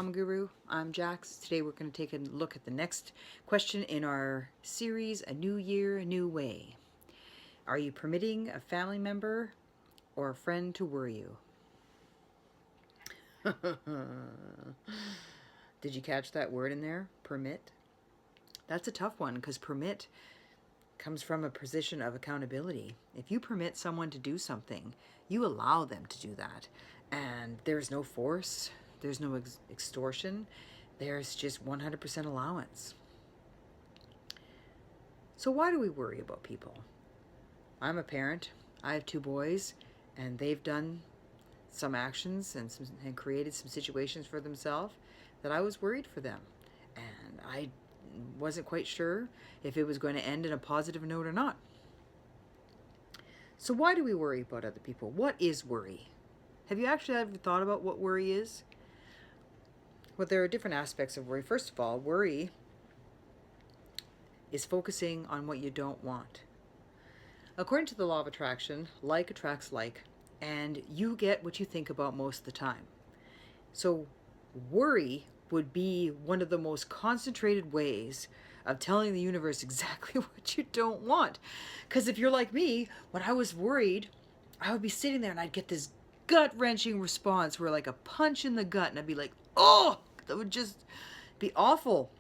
Mama Guru. I'm Jax. Today we're going to take a look at the next question in our series, A New Year, A New Way. Are you permitting a family member or a friend to worry you? Did you catch that word in there? Permit? That's a tough one because permit comes from a position of accountability. If you permit someone to do something, you allow them to do that. And there's no force, there's no extortion, there's just 100% allowance. So why do we worry about people? I'm a parent, I have 2 boys, and they've done some actions and created some situations for themselves that I was worried for them. And I wasn't quite sure if it was going to end in a positive note or not. So why do we worry about other people? What is worry? Have you actually ever thought about what worry is? Well, there are different aspects of worry. First of all, worry is focusing on what you don't want. According to the law of attraction, like attracts like, and you get what you think about most of the time. So worry would be one of the most concentrated ways of telling the universe exactly what you don't want. Because if you're like me, when I was worried, I would be sitting there and I'd get this gut-wrenching response where like a punch in the gut, and I'd be like, oh, that would just be awful.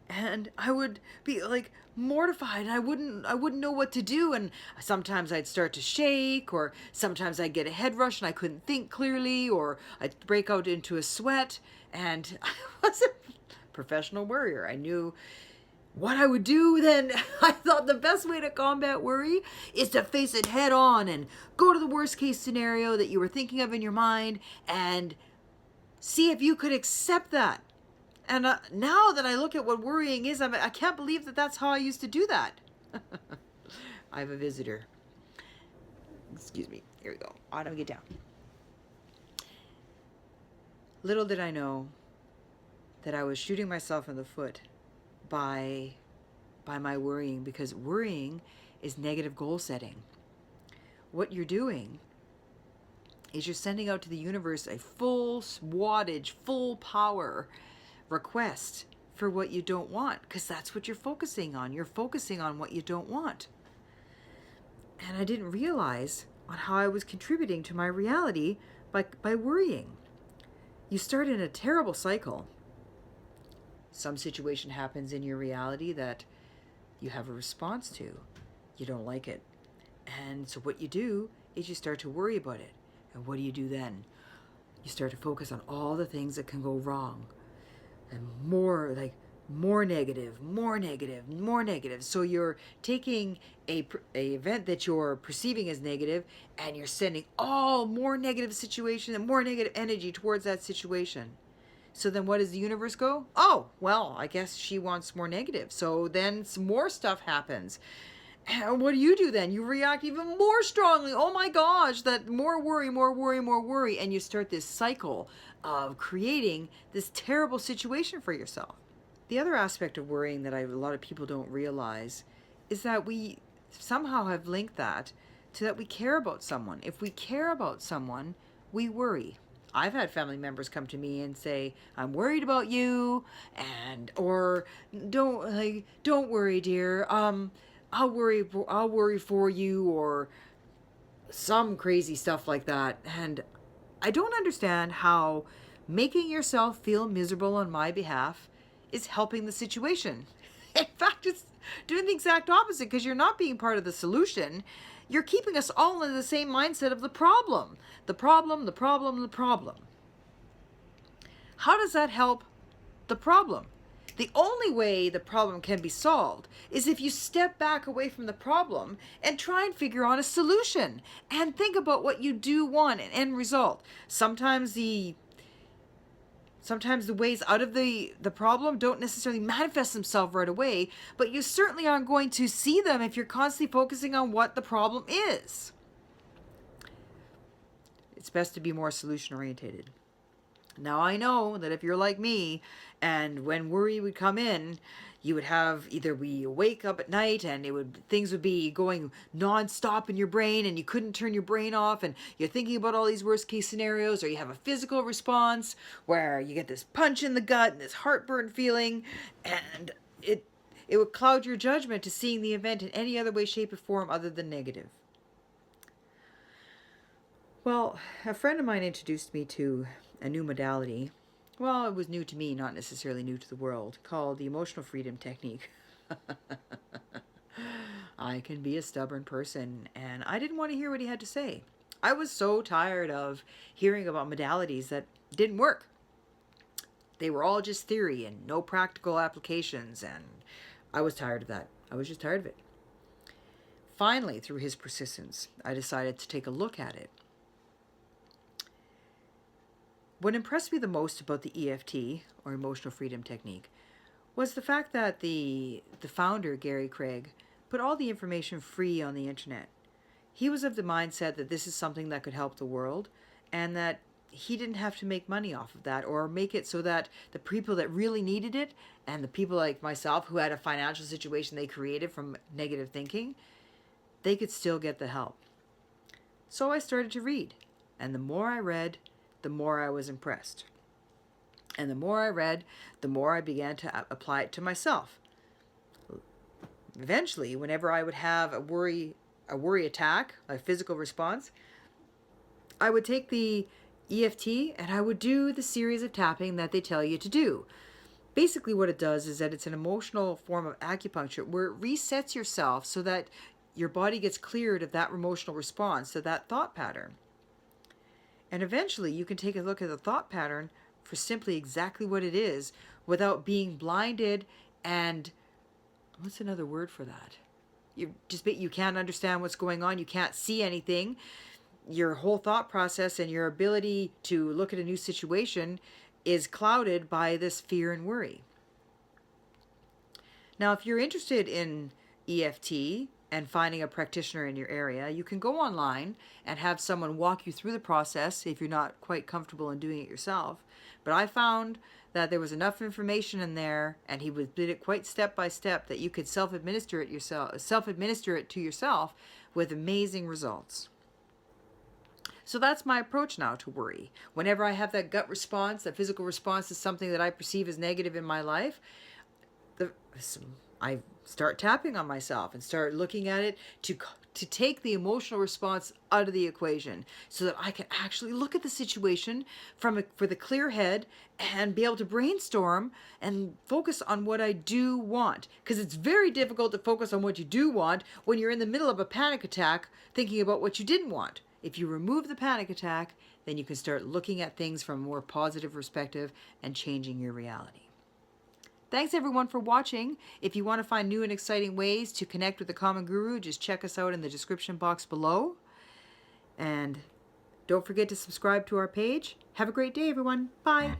And I would be like mortified, and I wouldn't know what to do. And sometimes I'd start to shake, or sometimes I'd get a head rush and I couldn't think clearly, or I'd break out into a sweat. And I was a professional worrier. I knew what I would do then. I thought the best way to combat worry is to face it head on and go to the worst case scenario that you were thinking of in your mind and see if you could accept that. And now that I look at what worrying is, I can't believe that that's how I used to do that. I have a visitor. Excuse me. Here we go. Autumn, get down. Little did I know that I was shooting myself in the foot by my worrying, because worrying is negative goal setting. What you're doing is you're sending out to the universe a full wattage, full power request for what you don't want, because that's what you're focusing on. You're focusing on what you don't want. And I didn't realize on how I was contributing to my reality by worrying. You start in a terrible cycle. Some situation happens in your reality that you have a response to. You don't like it. And so what you do is you start to worry about it. And what do you do then? You start to focus on all the things that can go wrong. And more negative. So you're taking a event that you're perceiving as negative, and you're sending all more negative situation and more negative energy towards that situation. So then what does the universe go? Oh, well, I guess she wants more negative. So then some more stuff happens. And what do you do then? You react even more strongly. Oh my gosh, that more worry. And you start this cycle of creating this terrible situation for yourself. The other aspect of worrying that a lot of people don't realize is that we somehow have linked that to that we care about someone. If we care about someone, we worry. I've had family members come to me and say, I'm worried about you, or don't worry, dear. I'll worry for you, or some crazy stuff like that. And I don't understand how making yourself feel miserable on my behalf is helping the situation. In fact, it's doing the exact opposite, because you're not being part of the solution. You're keeping us all in the same mindset of the problem. The problem. How does that help the problem? The only way the problem can be solved is if you step back away from the problem and try and figure out a solution and think about what you do want, an end result. Sometimes the ways out of the problem don't necessarily manifest themselves right away, but you certainly aren't going to see them if you're constantly focusing on what the problem is. It's best to be more solution oriented. Now I know that if you're like me, and when worry would come in, you would have either we wake up at night and things would be going non-stop in your brain and you couldn't turn your brain off and you're thinking about all these worst case scenarios, or you have a physical response where you get this punch in the gut and this heartburn feeling, and it would cloud your judgment to seeing the event in any other way, shape, or form other than negative. Well, a friend of mine introduced me to a new modality. Well, it was new to me, not necessarily new to the world, called the emotional freedom technique. I can be a stubborn person, and I didn't want to hear what he had to say. I was so tired of hearing about modalities that didn't work. They were all just theory and no practical applications, and I was tired of that. I was just tired of it. Finally, through his persistence, I decided to take a look at it. What impressed me the most about the EFT, or emotional freedom technique, was the fact that the founder, Gary Craig, put all the information free on the internet. He was of the mindset that this is something that could help the world, and that he didn't have to make money off of that, or make it so that the people that really needed it, and the people like myself who had a financial situation they created from negative thinking, they could still get the help. So I started to read, and the more I read, the more I was impressed. And the more I read, the more I began to apply it to myself. Eventually, whenever I would have a worry attack, a physical response, I would take the EFT and I would do the series of tapping that they tell you to do. Basically what it does is that it's an emotional form of acupuncture where it resets yourself so that your body gets cleared of that emotional response to that thought pattern. And eventually you can take a look at the thought pattern for simply exactly what it is without being blinded and, what's another word for that? You can't understand what's going on. You can't see anything. Your whole thought process and your ability to look at a new situation is clouded by this fear and worry. Now, if you're interested in EFT and finding a practitioner in your area, you can go online and have someone walk you through the process if you're not quite comfortable in doing it yourself. But I found that there was enough information in there, and he did it quite step by step, that you could self-administer it to yourself with amazing results. So that's my approach now to worry. Whenever I have that gut response, that physical response to something that I perceive as negative in my life, I start tapping on myself and start looking at it to take the emotional response out of the equation so that I can actually look at the situation for the clear head and be able to brainstorm and focus on what I do want. Because it's very difficult to focus on what you do want when you're in the middle of a panic attack thinking about what you didn't want. If you remove the panic attack, then you can start looking at things from a more positive perspective and changing your reality. Thanks everyone for watching. If you want to find new and exciting ways to connect with the Common Guru, just check us out in the description box below. And don't forget to subscribe to our page. Have a great day, everyone. Bye.